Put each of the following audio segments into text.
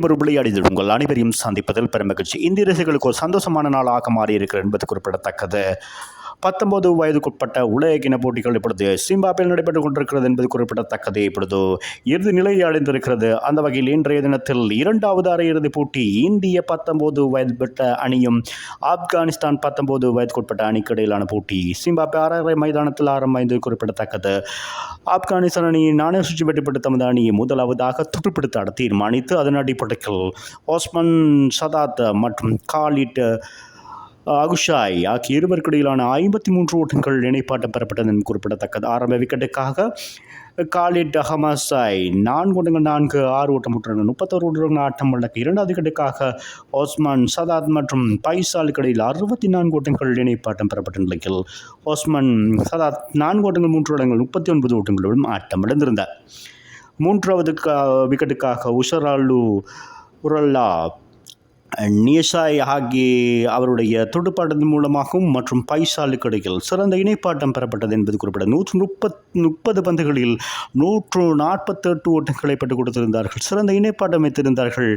மீண்டும் ஒரு விளையாடியது உங்கள் அனைவரையும் சந்திப்பதில் பெருமகிழ்ச்சி. இந்திய ரசிகர்களுக்கு ஒரு சந்தோஷமான நாளாக மாறியிருக்கிறது என்பது குறிப்பிடத்தக்கது. 19 வயதுக்குட்பட்ட உலகின போட்டிகள் இப்பொழுது சிம்பாப்வேயில் நடைபெற்றுக் கொண்டிருக்கிறது என்பது குறிப்பிடத்தக்கது. இப்பொழுது இறுதி நிலையை அடைந்திருக்கிறது. அந்த வகையில் இன்றைய தினத்தில் 2வது அரையிறுதிப் போட்டி இந்திய 19 வயதுபட்ட அணியும் ஆப்கானிஸ்தான் 19 வயதுக்குட்பட்ட அணிக்கு இடையிலான போட்டி சிம்பாப்வே அரை மைதானத்தில் ஆரம்பமானது குறிப்பிடத்தக்கது. ஆப்கானிஸ்தான் அணி நாணய சுற்றி வெற்றி பெற்று தமது அணியை முதலாவதாக துடுப்படுத்த தீர்மானித்து அதன் அடிப்படையில் ஓஸ்மன் சதாத் மற்றும் காலிட் அகுஷாய் ஆகிய இருவருக்கு இடையிலான 53 ஓட்டங்கள் இணைப்பாட்டம் பெறப்பட்டது குறிப்பிடத்தக்கது. ஆரம்ப விக்கெட்டுக்காக காலிட் ஹமாசாய் 4 ஓட்டங்கள் 6 ஓட்டம் 31 ஓட்டங்கள் ஆட்டம் வழக்கு. 2வது விக்கெட்டுக்காக ஓஸ்மான் சதாத் மற்றும் பைசாலுக்கு இடையில் 64 ஓட்டங்கள் இணைப்பாட்டம் பெறப்பட்ட நிலையில் ஓஸ்மான் சதாத் 4 ஓட்டங்கள் 3 ஓட்டங்கள் 39 ஓட்டங்களுடன் ஆட்டம் இழந்திருந்தார். 3வது விக்கெட்டுக்காக உரல்லா நியசாய் ஆகிய அவருடைய துடுப்பாட்டத்தின் மூலமாகவும் மற்றும் பைசாலுக்கு இடையில் சிறந்த இணைப்பாட்டம் பெறப்பட்டது என்பது குறிப்பிட 130 பந்துகளில் 148 ஓட்டங்களை பெற்றுக் கொடுத்திருந்தார்கள். சிறந்த இணைப்பாட்டம் வைத்திருந்தார்கள்.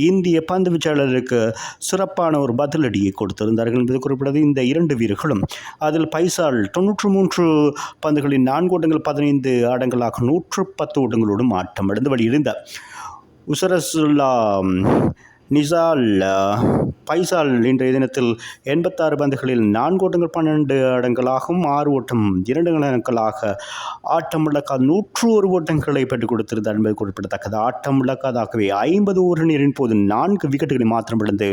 இந்திய பந்து வீச்சாளருக்கு சிறப்பான ஒரு பதிலடியை கொடுத்திருந்தார்கள் என்பது குறிப்பிட்டது. இந்த 2 வீரர்களும் அதில் பைசால் 93 பந்துகளில் 4 ஓட்டங்கள் 15 ஆட்டங்களாக 110 ஓட்டங்களோடும் ஆட்டம் இழந்து வெளியிருந்தார். உசரசுல்லா நிசால் பைசால் இன்றைய தினத்தில் 86 பந்துகளில் 4 ஓட்டங்கள் 12 ஆட்டங்களாகவும் 6 ஓட்டம் 2 இலக்கங்களாக ஆட்டம் இழக்காத 101 ஓட்டங்களை பெற்றுக் கொடுத்திருந்தார் என்பது குறிப்பிடத்தக்கது. ஆட்டம் இழக்காதாகவே 50 ஓவர் நீரின் போது 4 விக்கெட்டுகளை மாத்திரம் இழந்து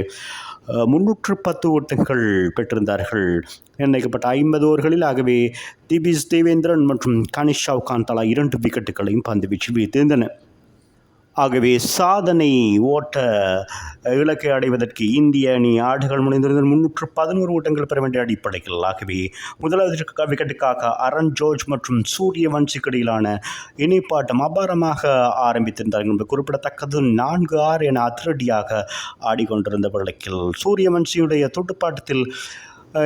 310 ஓட்டங்கள் பெற்றிருந்தார்கள் நிர்ணயிக்கப்பட்ட 50 ஓவர்களில். ஆகவே திபிஸ் தேவேந்திரன் மற்றும் கனிஷ் சவுகான் தலா 2 விக்கெட்டுகளையும் பந்து வீச்சு வீழ்த்தியிருந்தனர். ஆகவே சாதனை ஓட்ட இலக்கை அடைவதற்கு இந்திய அணி ஆடுகள் முனைந்திருந்த 311 ஓட்டங்கள் பெற வேண்டிய அடிப்படையில். ஆகவே முதலாவது விக்கெட்டுக்காக அரண் ஜோர்ஜ் மற்றும் சூரியவன்சிக்கு இடையிலான இணைப்பாட்டம் அபாரமாக ஆரம்பித்திருந்தார்கள் என்பது குறிப்பிடத்தக்கது. 4-6 என அதிரடியாக ஆடிக்கொண்டிருந்த வழக்கில் சூரியவன்சியுடைய துடுப்பாட்டத்தில்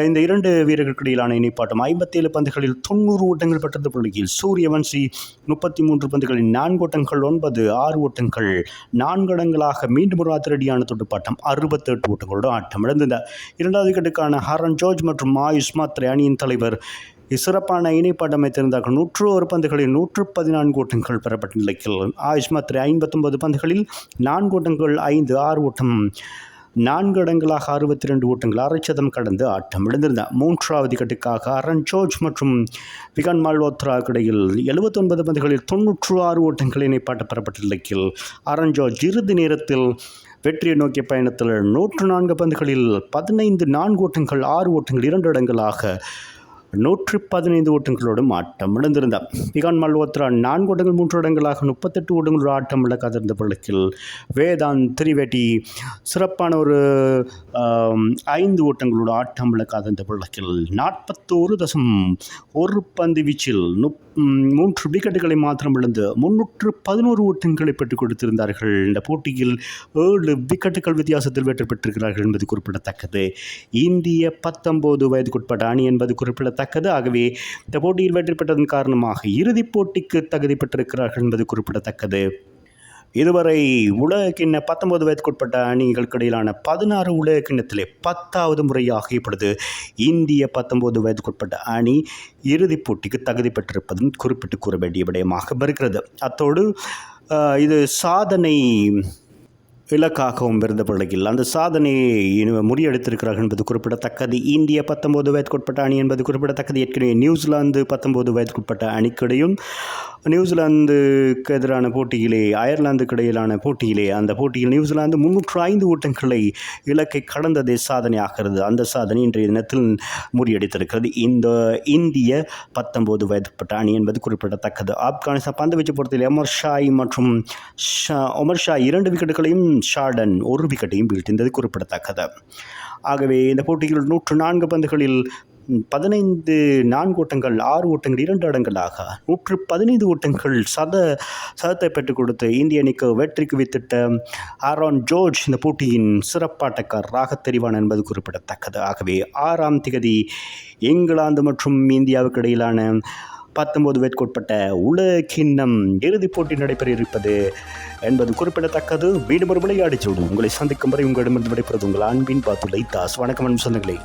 இந்த 2 வீரர்களுக்கு இடையிலான இணைப்பாட்டம் 57 பந்துகளில் 90 ஓட்டங்கள் பெற்றது பள்ளியில் சூரியவன்சி 33 பந்துகளில் 4 ஓட்டங்கள் 9 6 ஓட்டங்கள் 4 இடங்களாக மீண்டும் ஒரு அதிரடியான துடுப்பாட்டம் 68 ஓட்டங்களோடு ஆட்டம் இழந்தனர். 2வது விக்கெட்டுக்கான ஹரன் ஜோர்ஜ் மற்றும் ஆயுஷ் மாத்ரே அணியின் தலைவர் சிறப்பான இணைப்பாட்டம் வைத்திருந்தார்கள். 101 பந்துகளில் 114 ஓட்டங்கள் பெறப்பட்ட நிலையில் ஆயுஷ் மாத்ரே 59 பந்துகளில் 4 ஓட்டங்கள் 5 6 ஓட்டம் 4 இடங்களாக 62 ஓட்டங்கள் 6 சதம் கடந்து ஆட்டம் இழந்திருந்தார். 3வது விக்கெட்டுக்காக அரண் ஜோர்ஜ் மற்றும் விகான் மல்ஹோத்ராவுக்கு இடையில் 79 பந்துகளில் 96 ஓட்டங்கள் இணைப்பாட்டம் பெறப்பட்ட நிலையில் அரண் ஜோர்ஜ் இறுதி நேரத்தில் வெற்றியை நோக்கிய பயணத்தில் 104 பந்துகளில் 15 4 ஓட்டங்கள் 6 ஓட்டங்கள் 2 இடங்களாக 115 ஓட்டங்களோடும் ஆட்டம் இழந்திருந்தார். விகான் மல்ஹோத்ரா 4 ஓட்டங்கள் 3 இடங்களாக 38 ஓட்டங்களோடு ஆட்டம் இழக்காதிருந்த பழக்கில் வேதாந்த் திரிவேதி சிறப்பான ஒரு 5 ஓட்டங்களோடு ஆட்டம் இழக்காதிருந்த பழக்கில் 41.1 பந்து வீச்சில் 3 விக்கெட்டுகளை மாத்திரம் இழந்து 311 ஓட்டங்களை பெற்றுக் கொடுத்திருந்தார்கள். இந்த போட்டியில் 7 விக்கெட்டுகள் வித்தியாசத்தில் வெற்றி பெற்றிருக்கிறார்கள் என்பது குறிப்பிடத்தக்கது. இந்திய 19 வயதுக்குட்பட்ட அணி என்பது குறிப்பிடத்தக்கது. ஆகவே இந்த போட்டியில் வெற்றி பெற்றதன் காரணமாக இறுதிப் போட்டிக்கு தகுதி பெற்றிருக்கிறார்கள் என்பது குறிப்பிடத்தக்கது. இதுவரை உலகக்கிண்ண 19 வயதுக்குட்பட்ட அணிகளுக்கு இடையிலான 16 உலகக்கிண்ணத்திலே 10வது முறையாக இப்பொழுது இந்திய 19 வயதுக்குட்பட்ட அணி இறுதிப் போட்டிக்கு தகுதி பெற்றிருப்பதும் குறிப்பிட்டு கூற வேண்டிய விடயமாக இருக்கிறது. அத்தோடு இது சாதனை இலக்காகவும் இருந்த பிள்ளைகள் அந்த சாதனையை முறியடித்திருக்கிறார்கள் என்பது குறிப்பிடத்தக்கது. இந்திய 19 வயதுக்குட்பட்ட அணி என்பது குறிப்பிடத்தக்கது. ஏற்கனவே நியூசிலாந்து 19 வயதுக்குட்பட்ட அணிக்கிடையும் நியூசிலாந்துக்கு எதிரான போட்டியிலே அயர்லாந்துக்கு இடையிலான போட்டியிலே அந்த போட்டியில் நியூசிலாந்து 305 ஓட்டங்களை இலக்கை கடந்ததே சாதனையாகிறது. அந்த சாதனை இன்றைய தினத்தில் முறியடித்திருக்கிறது இந்த இந்திய 19 வயதுக்குட்பட்ட அணி என்பது குறிப்பிடத்தக்கது. ஆப்கானிஸ்தான் பந்து வீச்சு பொறுத்தவரை ஒமர் ஷா 2 விக்கெட்டுகளையும் ஷார்டன் 1 விக்கெட்டையும் வீழ்த்தியது குறிப்பிடத்தக்கது. ஆகவே இந்த போட்டியில் 104 பந்துகளில் 15 4 ஓட்டங்கள் 6 ஓட்டங்கள் 2 இடங்களாக 115 ஓட்டங்கள் சதத்தை பெற்றுக் கொடுத்து இந்திய அணிக்கு வெற்றிக்கு வித்திட்ட ஆரோன் ஜோர்ஜ் இந்த போட்டியின் சிறப்பாட்டக்காரராக தெரிவான என்பது குறிப்பிடத்தக்கது. ஆகவே 6ஆம் தேதி இங்கிலாந்து மற்றும் இந்தியாவுக்கு இடையிலான 19 வயதுக்குட்பட்ட உலக கிண்ணம் இறுதிப் போட்டி நடைபெற இருப்பது என்பது குறிப்பிடத்தக்கது. மீண்டும் ஒரு விளையாடிச் சூடு உங்களை சந்திக்கும் வரை உங்களிடமிருந்து விடைபெறுவது உங்கள் அன்பின் பாத்துலை தாஸ். வணக்கம் சொந்தங்களே.